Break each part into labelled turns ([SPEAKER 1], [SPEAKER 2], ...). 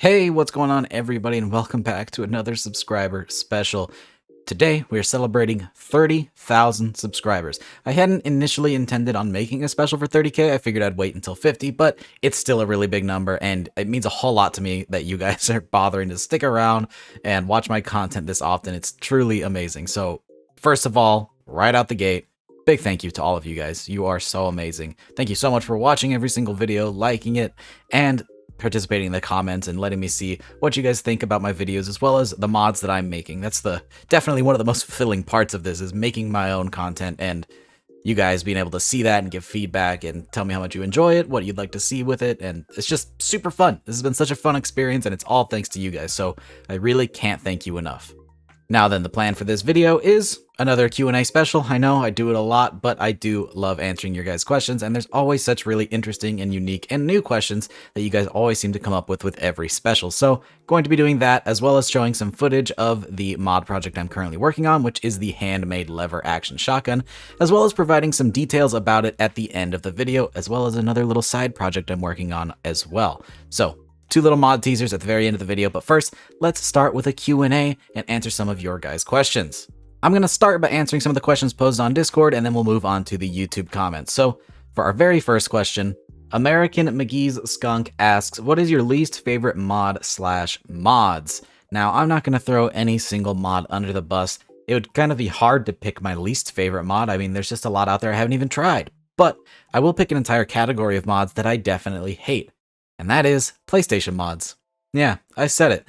[SPEAKER 1] Hey, what's going on, everybody, and welcome back to another subscriber special. Today, we are celebrating 30,000 subscribers. I hadn't initially intended on making a special for 30K. I figured I'd wait until 50, but it's still a really big number, and it means a whole lot to me that you guys are bothering to stick around and watch my content this often. It's truly amazing. So, first of all, right out the gate, big thank you to all of you guys. You are so amazing. Thank you so much for watching every single video, liking it, and participating in the comments and letting me see what you guys think about my videos, as well as the mods that I'm making. That's definitely one of the most fulfilling parts of this, is making my own content and you guys being able to see that and give feedback and tell me how much you enjoy it, what you'd like to see with it, and it's just super fun. This has been such a fun experience, and it's all thanks to you guys, so I really can't thank you enough. Now then, the plan for this video is another Q&A special. I know I do it a lot, but I do love answering your guys' questions, and there's always such really interesting and unique and new questions that you guys always seem to come up with every special. So, going to be doing that, as well as showing some footage of the mod project I'm currently working on, which is the handmade lever action shotgun, as well as providing some details about it at the end of the video, as well as another little side project I'm working on as well. So, two little mod teasers at the very end of the video, but first, let's start with a Q&A and answer some of your guys' questions. I'm going to start by answering some of the questions posed on Discord, and then we'll move on to the YouTube comments. So, for our very first question, American McGee's Skunk asks, what is your least favorite mod/mods? Now, I'm not going to throw any single mod under the bus. It would kind of be hard to pick my least favorite mod. I mean, there's just a lot out there I haven't even tried. But I will pick an entire category of mods that I definitely hate. And that is PlayStation mods. Yeah, I said it.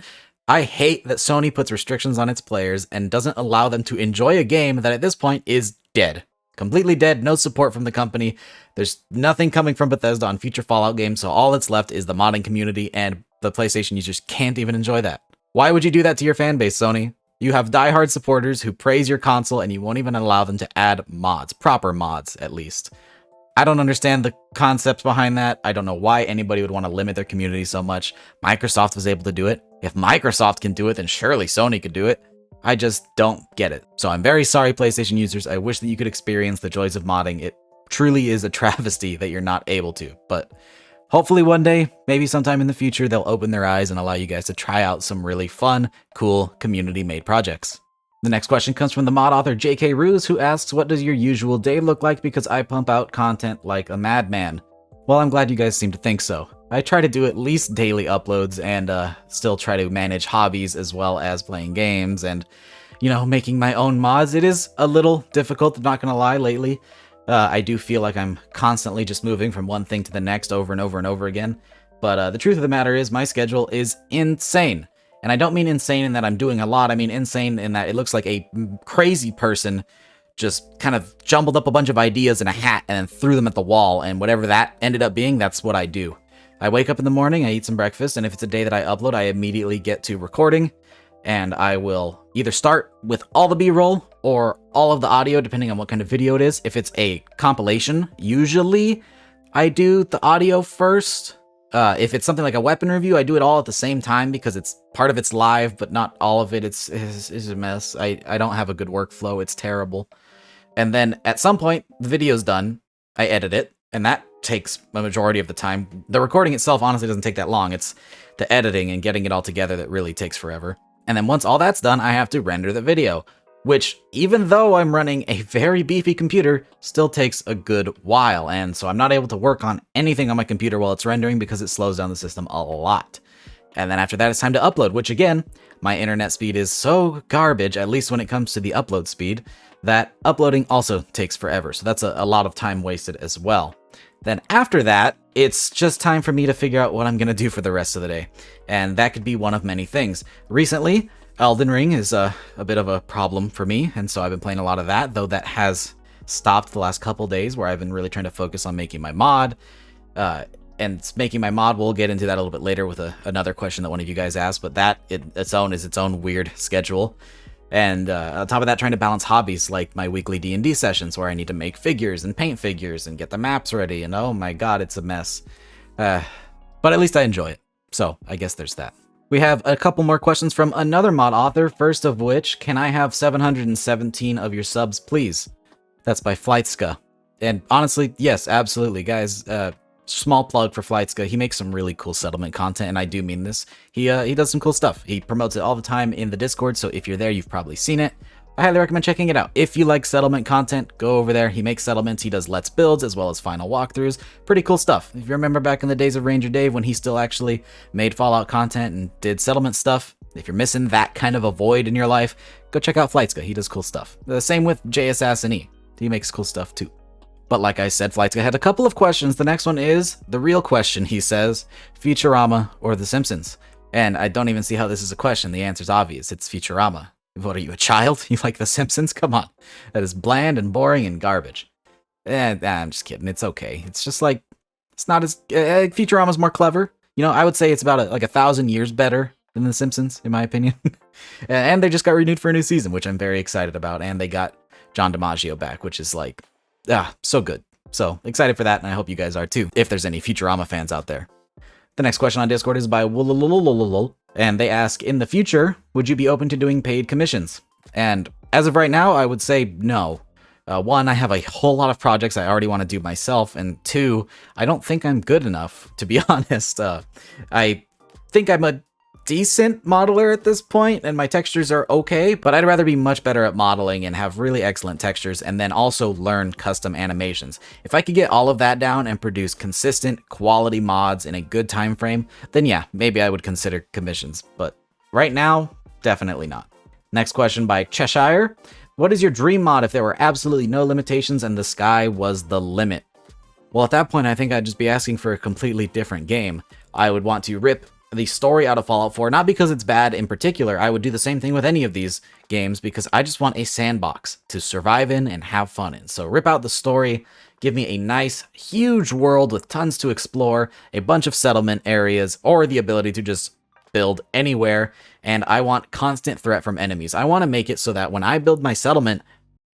[SPEAKER 1] I hate that Sony puts restrictions on its players and doesn't allow them to enjoy a game that at this point is dead. Completely dead, no support from the company. There's nothing coming from Bethesda on future Fallout games, so all that's left is the modding community, and the PlayStation users can't even enjoy that. Why would you do that to your fan base, Sony? You have diehard supporters who praise your console, and you won't even allow them to add mods. Proper mods, at least. I don't understand the concepts behind that. I don't know why anybody would want to limit their community so much. Microsoft was able to do it. If Microsoft can do it, then surely Sony could do it. I just don't get it. So I'm very sorry, PlayStation users. I wish that you could experience the joys of modding. It truly is a travesty that you're not able to. But hopefully one day, maybe sometime in the future, they'll open their eyes and allow you guys to try out some really fun, cool, community-made projects. The next question comes from the mod author JK Ruse, who asks, what does your usual day look like, because I pump out content like a madman? Well, I'm glad you guys seem to think so. I try to do at least daily uploads and still try to manage hobbies as well as playing games and, making my own mods. It is a little difficult, I'm not gonna lie, lately. I do feel like I'm constantly just moving from one thing to the next over and over and over again. But the truth of the matter is my schedule is insane. And I don't mean insane in that I'm doing a lot. I mean insane in that it looks like a crazy person just kind of jumbled up a bunch of ideas in a hat and then threw them at the wall. And whatever that ended up being, that's what I do. I wake up in the morning, I eat some breakfast, and if it's a day that I upload, I immediately get to recording. And I will either start with all the B-roll or all of the audio, depending on what kind of video it is. If it's a compilation, usually I do the audio first. If it's something like a weapon review, I do it all at the same time because it's part of it's live, but not all of it. It's a mess. I don't have a good workflow. It's terrible. And then at some point, the video's done. I edit it, and that takes a majority of the time. The recording itself honestly doesn't take that long. It's the editing and getting it all together that really takes forever. And then once all that's done, I have to render the video, which, even though I'm running a very beefy computer, still takes a good while, and so I'm not able to work on anything on my computer while it's rendering because it slows down the system a lot. And then after that, it's time to upload, which again, my internet speed is so garbage, at least when it comes to the upload speed, that uploading also takes forever, so that's a lot of time wasted as well. Then after that, it's just time for me to figure out what I'm going to do for the rest of the day, and that could be one of many things. Recently, Elden Ring is a bit of a problem for me, and so I've been playing a lot of that, though that has stopped the last couple days where I've been really trying to focus on making my mod. And making my mod, we'll get into that a little bit later with another question that one of you guys asked, but that its own weird schedule. And on top of that, trying to balance hobbies like my weekly D&D sessions where I need to make figures and paint figures and get the maps ready, and oh my god, it's a mess. But at least I enjoy it, so I guess there's that. We have a couple more questions from another mod author, first of which, can I have 717 of your subs, please? That's by Flightska. And honestly, yes, absolutely, guys. small plug for Flightska. He makes some really cool settlement content, and I do mean this. He does some cool stuff. He promotes it all the time in the Discord, so if you're there, you've probably seen it. I highly recommend checking it out. If you like settlement content, go over there. He makes settlements, he does Let's Builds, as well as final walkthroughs. Pretty cool stuff. If you remember back in the days of Ranger Dave, when he still actually made Fallout content and did settlement stuff, if you're missing that kind of a void in your life, go check out Flightska. He does cool stuff. The same with J Assassin E. He makes cool stuff too. But like I said, Flightska had a couple of questions. The next one is the real question, he says, Futurama or The Simpsons? And I don't even see how this is a question. The answer's obvious. It's Futurama. What are you, a child? You like The Simpsons? Come on. That is bland and boring and garbage. I'm just kidding. It's okay. It's just like, it's not as... Futurama's more clever. You know, I would say it's about like 1,000 years better than The Simpsons, in my opinion. And they just got renewed for a new season, which I'm very excited about. And they got John DiMaggio back, which is like, so good. So excited for that, and I hope you guys are too, if there's any Futurama fans out there. The next question on Discord is by Woolololololol, and they ask, in the future, would you be open to doing paid commissions? And as of right now, I would say no. One, I have a whole lot of projects I already want to do myself, and two, I don't think I'm good enough, to be honest. I think I'm a decent modeler at this point, and my textures are okay, but I'd rather be much better at modeling and have really excellent textures, and then also learn custom animations. If I could get all of that down and produce consistent quality mods in a good time frame, then yeah, maybe I would consider commissions, but right now, definitely not. Next question by Cheshire. What is your dream mod if there were absolutely no limitations and the sky was the limit? Well, at that point, I think I'd just be asking for a completely different game. I would want to rip the story out of Fallout 4, not because it's bad in particular. I would do the same thing with any of these games because I just want a sandbox to survive in and have fun in. So rip out the story, give me a nice, huge world with tons to explore, a bunch of settlement areas, or the ability to just build anywhere, and I want constant threat from enemies. I want to make it so that when I build my settlement,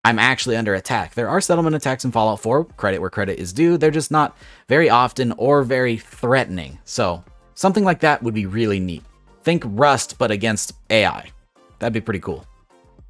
[SPEAKER 1] I'm actually under attack. There are settlement attacks in Fallout 4, credit where credit is due. They're just not very often or very threatening. So something like that would be really neat. Think Rust, but against AI. That'd be pretty cool.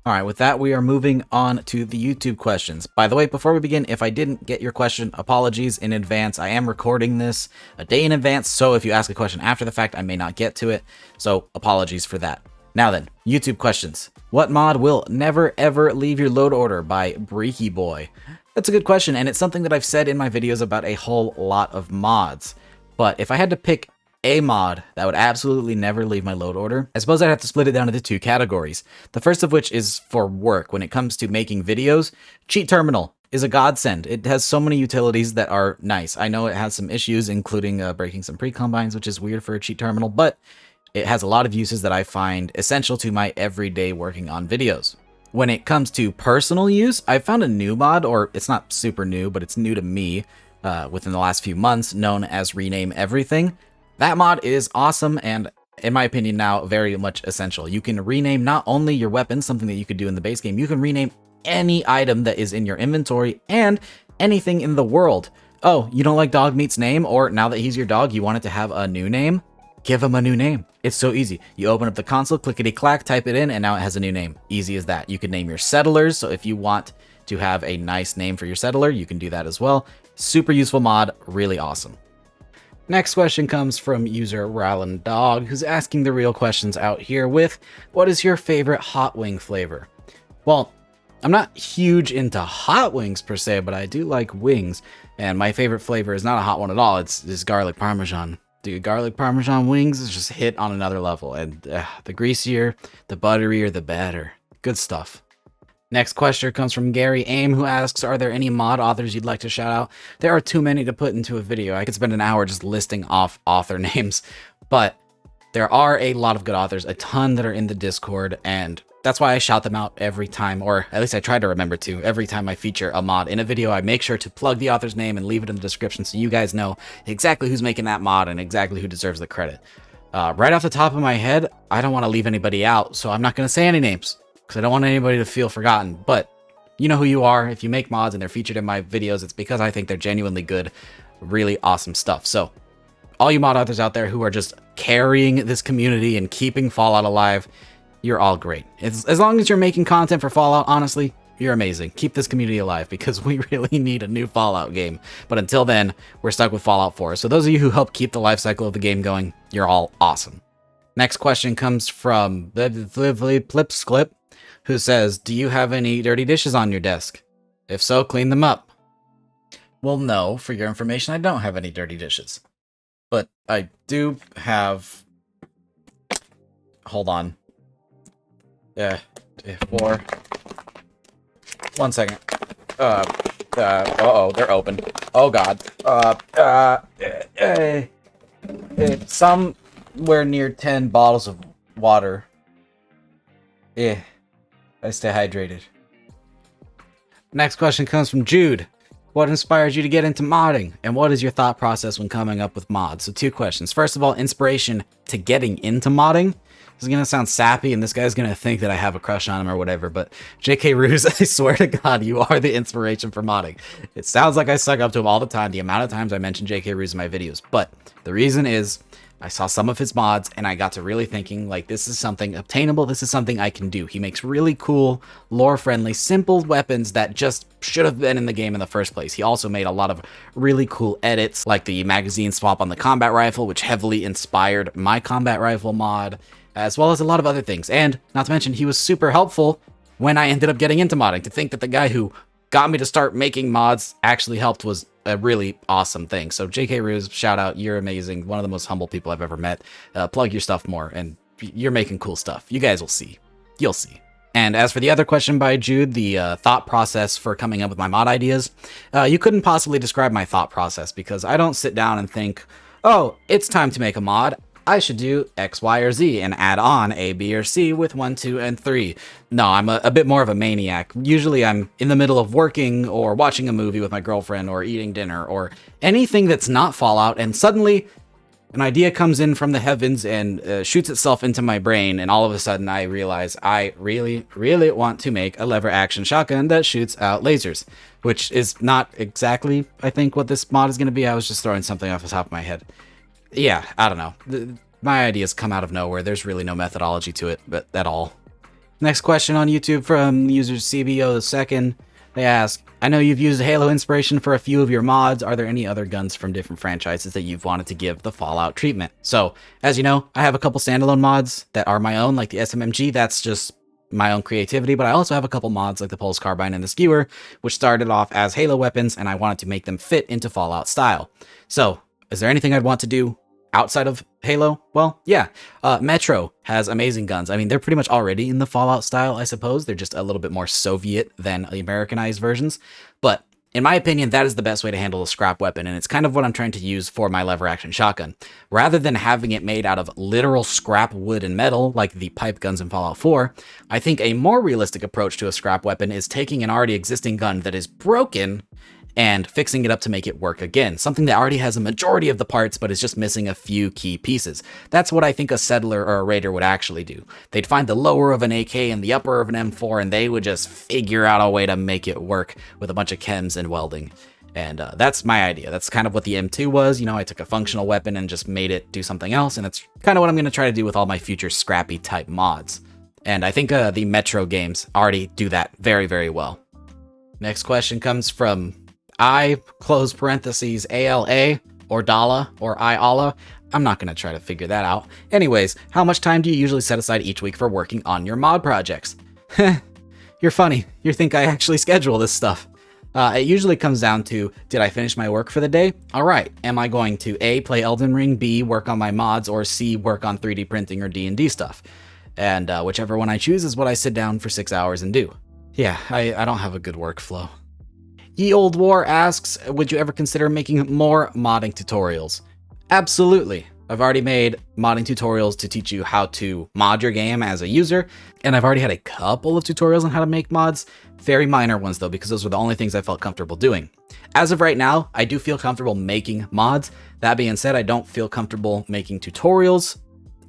[SPEAKER 1] All right, with that, we are moving on to the YouTube questions. By the way, before we begin, if I didn't get your question, apologies in advance. I am recording this a day in advance, so if you ask a question after the fact, I may not get to it. So apologies for that. Now then, YouTube questions. What mod will never ever leave your load order by Breaky Boy? That's a good question, and it's something that I've said in my videos about a whole lot of mods. But if I had to pick a mod that would absolutely never leave my load order, I suppose I'd have to split it down into two categories. The first of which is for work. When it comes to making videos, Cheat Terminal is a godsend. It has so many utilities that are nice. I know it has some issues, including breaking some pre-combines, which is weird for a cheat terminal, but it has a lot of uses that I find essential to my everyday working on videos. When it comes to personal use, I found a new mod, or it's not super new, but it's new to me within the last few months, known as Rename Everything. That mod is awesome and, in my opinion now, very much essential. You can rename not only your weapons, something that you could do in the base game, you can rename any item that is in your inventory and anything in the world. Oh, you don't like Dog Meat's name, or now that he's your dog, you want it to have a new name? Give him a new name. It's so easy. You open up the console, clickety-clack, type it in, and now it has a new name. Easy as that. You can name your settlers, so if you want to have a nice name for your settler, you can do that as well. Super useful mod, really awesome. Next question comes from user Ryland Dog, who's asking the real questions out here with, what is your favorite hot wing flavor? Well, I'm not huge into hot wings per se, but I do like wings, and my favorite flavor is not a hot one at all. It's garlic parmesan. Dude, garlic parmesan wings is just hit on another level, and the greasier, the butterier, the better. Good stuff. Next question comes from Gary Aim, who asks, are there any mod authors you'd like to shout out? There are too many to put into a video. I could spend an hour just listing off author names, but there are a lot of good authors, a ton that are in the Discord, and that's why I shout them out every time, or at least I try to remember to. Every time I feature a mod in a video, I make sure to plug the author's name and leave it in the description so you guys know exactly who's making that mod and exactly who deserves the credit. Right off the top of my head, I don't want to leave anybody out, so I'm not going to say any names, because I don't want anybody to feel forgotten, but you know who you are. If you make mods and they're featured in my videos, it's because I think they're genuinely good, really awesome stuff. So all you mod authors out there who are just carrying this community and keeping Fallout alive, you're all great. As long as you're making content for Fallout, honestly, You're amazing. Keep this community alive because we really need a new Fallout game. But until then, we're stuck with Fallout 4. So those of you who help keep the life cycle of the game going, you're all awesome. Next question comes from Flipsclip, who says, do you have any dirty dishes on your desk? If so, clean them up. Well, no, for your information, I don't have any dirty dishes. But I do have... Hold on. Yeah, 4... 1 second. Uh-oh, they're open. Oh, God. Somewhere near 10 bottles of water. I stay hydrated. Next question comes from Jude. What inspires you to get into modding? And what is your thought process when coming up with mods? So 2 questions. First of all, inspiration to getting into modding. This is going to sound sappy, and this guy's going to think that I have a crush on him or whatever, but JK Ruse, I swear to God, you are the inspiration for modding. It sounds like I suck up to him all the time, the amount of times I mention JK Ruse in my videos, but the reason is I saw some of his mods, and I got to really thinking, like, this is something obtainable, this is something I can do. He makes really cool, lore-friendly, simple weapons that just should have been in the game in the first place. He also made a lot of really cool edits, like the magazine swap on the combat rifle, which heavily inspired my combat rifle mod, as well as a lot of other things. And, not to mention, he was super helpful when I ended up getting into modding. To think that the guy who got me to start making mods actually helped was a really awesome thing. So JK Ruse, shout out, you're amazing. One of the most humble people I've ever met. Plug your stuff more, and you're making cool stuff. You guys will see. You'll see. And as for the other question by Jude, the thought process for coming up with my mod ideas, you couldn't possibly describe my thought process because I don't sit down and think, oh, it's time to make a mod. I should do X, Y, or Z and add on A, B, or C with 1, 2, and 3. No, I'm a bit more of a maniac. Usually I'm in the middle of working or watching a movie with my girlfriend or eating dinner or anything that's not Fallout, and suddenly an idea comes in from the heavens and shoots itself into my brain, and all of a sudden I realize I really, really want to make a lever action shotgun that shoots out lasers, which is not exactly, I think, what this mod is going to be. I was just throwing something off the top of my head. Yeah, I don't know. My ideas come out of nowhere. There's really no methodology to it, but at all. Next question on YouTube from user CBO2. They ask, I know you've used Halo inspiration for a few of your mods. Are there any other guns from different franchises that you've wanted to give the Fallout treatment? So, as you know, I have a couple standalone mods that are my own, like the SMMG. That's just my own creativity, but I also have a couple mods like the Pulse Carbine and the Skewer, which started off as Halo weapons, and I wanted to make them fit into Fallout style. So, is there anything I'd want to do outside of Halo? Well, yeah. Metro has amazing guns. I mean, they're pretty much already in the Fallout style, I suppose. They're just a little bit more Soviet than the Americanized versions. But in my opinion, that is the best way to handle a scrap weapon, and it's kind of what I'm trying to use for my lever action shotgun. Rather than having it made out of literal scrap wood and metal, like the pipe guns in Fallout 4, I think a more realistic approach to a scrap weapon is taking an already existing gun that is broken and fixing it up to make it work again. Something that already has a majority of the parts, but is just missing a few key pieces. That's what I think a settler or a raider would actually do. They'd find the lower of an AK and the upper of an M4, and they would just figure out a way to make it work with a bunch of chems and welding. And that's my idea. That's kind of what the M2 was. You know, I took a functional weapon and just made it do something else, and that's kind of what I'm going to try to do with all my future scrappy type mods. And I think the Metro games already do that very, very well. Next question comes from close parentheses, ALA, or Dala, or IALA. I'm not going to try to figure that out. Anyways, how much time do you usually set aside each week for working on your mod projects? You're funny. You think I actually schedule this stuff. It usually comes down to, did I finish my work for the day? All right. Am I going to A, play Elden Ring, B, work on my mods, or C, work on 3D printing or D&D stuff? And whichever one I choose is what I sit down for 6 hours and do. Yeah, I don't have a good workflow. Ye Old War asks, would you ever consider making more modding tutorials? Absolutely. I've already made modding tutorials to teach you how to mod your game as a user, and I've already had a couple of tutorials on how to make mods. Very minor ones though, because those were the only things I felt comfortable doing. As of right now, I do feel comfortable making mods. That being said, I don't feel comfortable making tutorials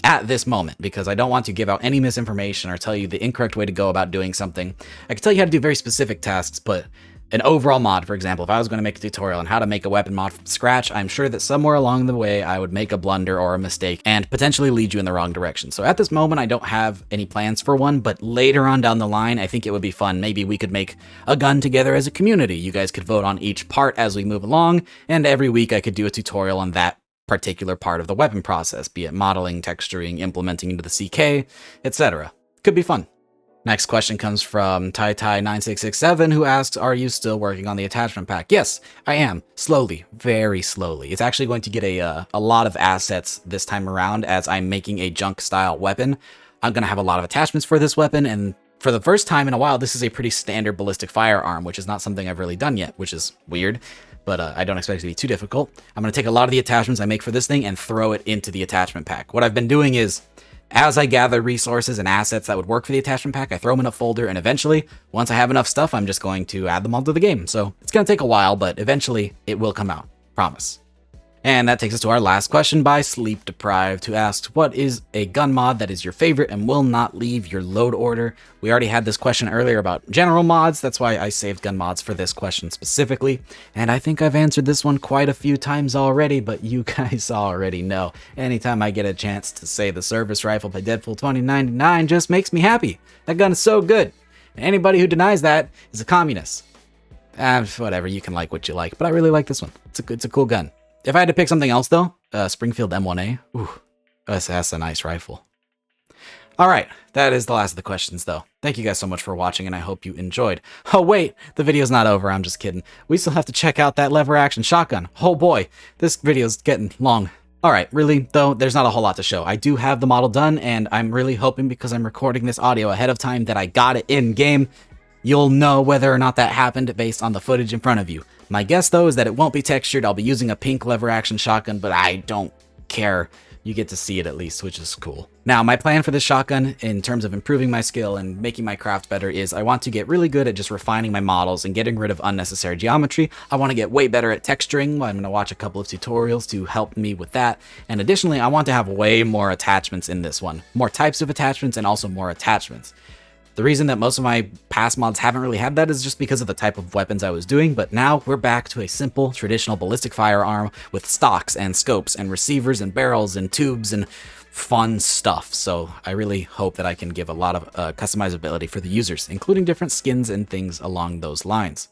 [SPEAKER 1] at this moment, because I don't want to give out any misinformation or tell you the incorrect way to go about doing something. I can tell you how to do very specific tasks, but an overall mod, for example, if I was going to make a tutorial on how to make a weapon mod from scratch, I'm sure that somewhere along the way I would make a blunder or a mistake and potentially lead you in the wrong direction. So at this moment, I don't have any plans for one, but later on down the line, I think it would be fun. Maybe we could make a gun together as a community. You guys could vote on each part as we move along, and every week I could do a tutorial on that particular part of the weapon process, be it modeling, texturing, implementing into the CK, etc. Could be fun. Next question comes from TaiTai9667, who asks, are you still working on the attachment pack? Yes, I am. Slowly. Very slowly. It's actually going to get a lot of assets this time around as I'm making a junk-style weapon. I'm going to have a lot of attachments for this weapon, and for the first time in a while, this is a pretty standard ballistic firearm, which is not something I've really done yet, which is weird, but I don't expect it to be too difficult. I'm going to take a lot of the attachments I make for this thing and throw it into the attachment pack. What I've been doing is, as I gather resources and assets that would work for the attachment pack, I throw them in a folder, and eventually, once I have enough stuff, I'm just going to add them all to the game. So it's going to take a while, but eventually it will come out. Promise. And that takes us to our last question by Sleep Deprived, who asks, what is a gun mod that is your favorite and will not leave your load order? We already had this question earlier about general mods. That's why I saved gun mods for this question specifically. And I think I've answered this one quite a few times already, but you guys already know. Anytime I get a chance to say the service rifle by Deadpool 2099 just makes me happy. That gun is so good. And anybody who denies that is a communist. Whatever, you can like what you like, but I really like this one. It's a cool gun. If I had to pick something else, though, Springfield M1A. Ooh, that's a nice rifle. All right, that is the last of the questions, though. Thank you guys so much for watching, and I hope you enjoyed. Oh, wait, the video's not over. I'm just kidding. We still have to check out that lever-action shotgun. Oh, boy, this video's getting long. All right, really, though, there's not a whole lot to show. I do have the model done, and I'm really hoping, because I'm recording this audio ahead of time, that I got it in-game. You'll know whether or not that happened based on the footage in front of you. My guess, though, is that it won't be textured. I'll be using a pink lever-action shotgun, but I don't care. You get to see it at least, which is cool. Now, my plan for this shotgun, in terms of improving my skill and making my craft better, is I want to get really good at just refining my models and getting rid of unnecessary geometry. I want to get way better at texturing. I'm going to watch a couple of tutorials to help me with that. And additionally, I want to have way more attachments in this one. More types of attachments and also more attachments. The reason that most of my past mods haven't really had that is just because of the type of weapons I was doing, but now we're back to a simple, traditional ballistic firearm with stocks and scopes and receivers and barrels and tubes and fun stuff. So I really hope that I can give a lot of customizability for the users, including different skins and things along those lines.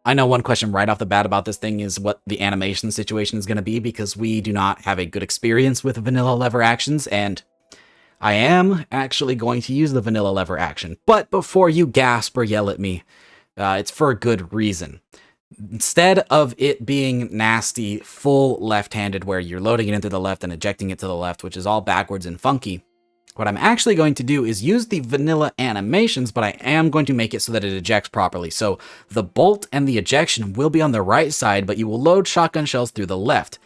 [SPEAKER 1] I know one question right off the bat about this thing is what the animation situation is going to be, because we do not have a good experience with vanilla lever actions, and I am actually going to use the vanilla lever action, but before you gasp or yell at me, it's for a good reason. Instead of it being nasty, full left-handed, where you're loading it into the left and ejecting it to the left, which is all backwards and funky, what I'm actually going to do is use the vanilla animations, but I am going to make it so that it ejects properly. So the bolt and the ejection will be on the right side, but you will load shotgun shells through the left.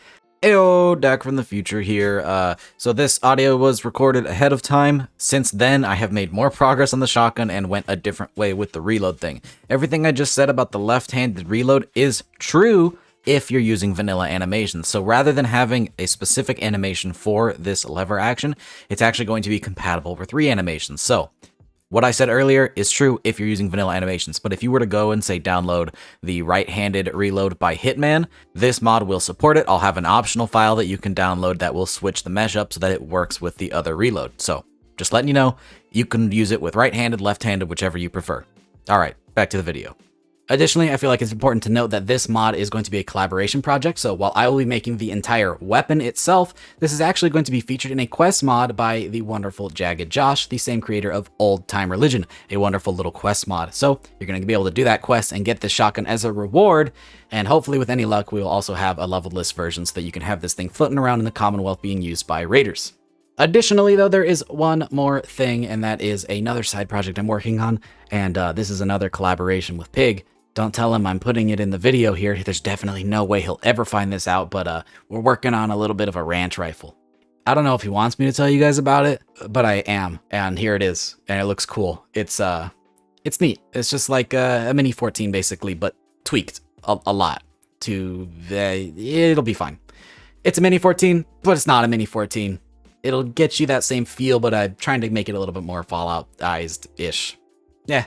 [SPEAKER 1] Ayo, Dak from the future here. So this audio was recorded ahead of time. Since then, I have made more progress on the shotgun and went a different way with the reload thing. Everything I just said about the left-handed reload is true if you're using vanilla animations. So rather than having a specific animation for this lever action, it's actually going to be compatible with reanimations. So what I said earlier is true if you're using vanilla animations, but if you were to go and say download the right-handed reload by Hitman, this mod will support it. I'll have an optional file that you can download that will switch the mesh up so that it works with the other reload. So just letting you know, you can use it with right-handed, left-handed, whichever you prefer. All right, back to the video. Additionally, I feel like it's important to note that this mod is going to be a collaboration project, so while I will be making the entire weapon itself, this is actually going to be featured in a quest mod by the wonderful Jagged Josh, the same creator of Old Time Religion, a wonderful little quest mod. So you're going to be able to do that quest and get this shotgun as a reward, and hopefully with any luck, we will also have a leveled list version so that you can have this thing floating around in the Commonwealth being used by raiders. Additionally, though, there is one more thing, and that is another side project I'm working on, and this is another collaboration with Pig. Don't tell him I'm putting it in the video here. There's definitely no way he'll ever find this out, but we're working on a little bit of a ranch rifle. I don't know if he wants me to tell you guys about it, but I am, and here it is, and it looks cool. It's neat. It's just like a Mini 14 basically, but tweaked a lot to it'll be fine. It's a Mini 14, but it's not a Mini 14. It'll get you that same feel, but I'm trying to make it a little bit more Fallout-ized-ish. Yeah,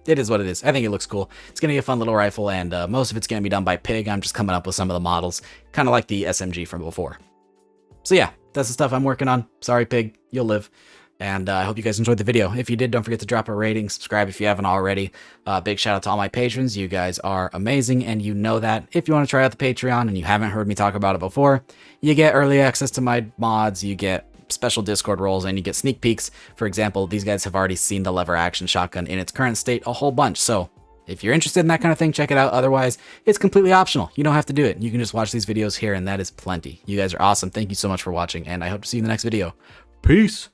[SPEAKER 1] it is what it is. I think it looks cool. It's going to be a fun little rifle, and most of it's going to be done by Pig. I'm just coming up with some of the models, kind of like the SMG from before. So yeah, that's the stuff I'm working on. Sorry, Pig, you'll live. And I hope you guys enjoyed the video. If you did, don't forget to drop a rating, subscribe if you haven't already. Big shout out to all my patrons. You guys are amazing, and you know that. If you want to try out the Patreon and you haven't heard me talk about it before, you get early access to my mods, you get special Discord roles, and you get sneak peeks. For example, these guys have already seen the lever action shotgun in its current state a whole bunch, so if you're interested in that kind of thing, check it out. Otherwise, it's completely optional. You don't have to do it. You can just watch these videos here, and that is plenty. You guys are awesome. Thank you so much for watching, and I hope to see you in the next video. Peace!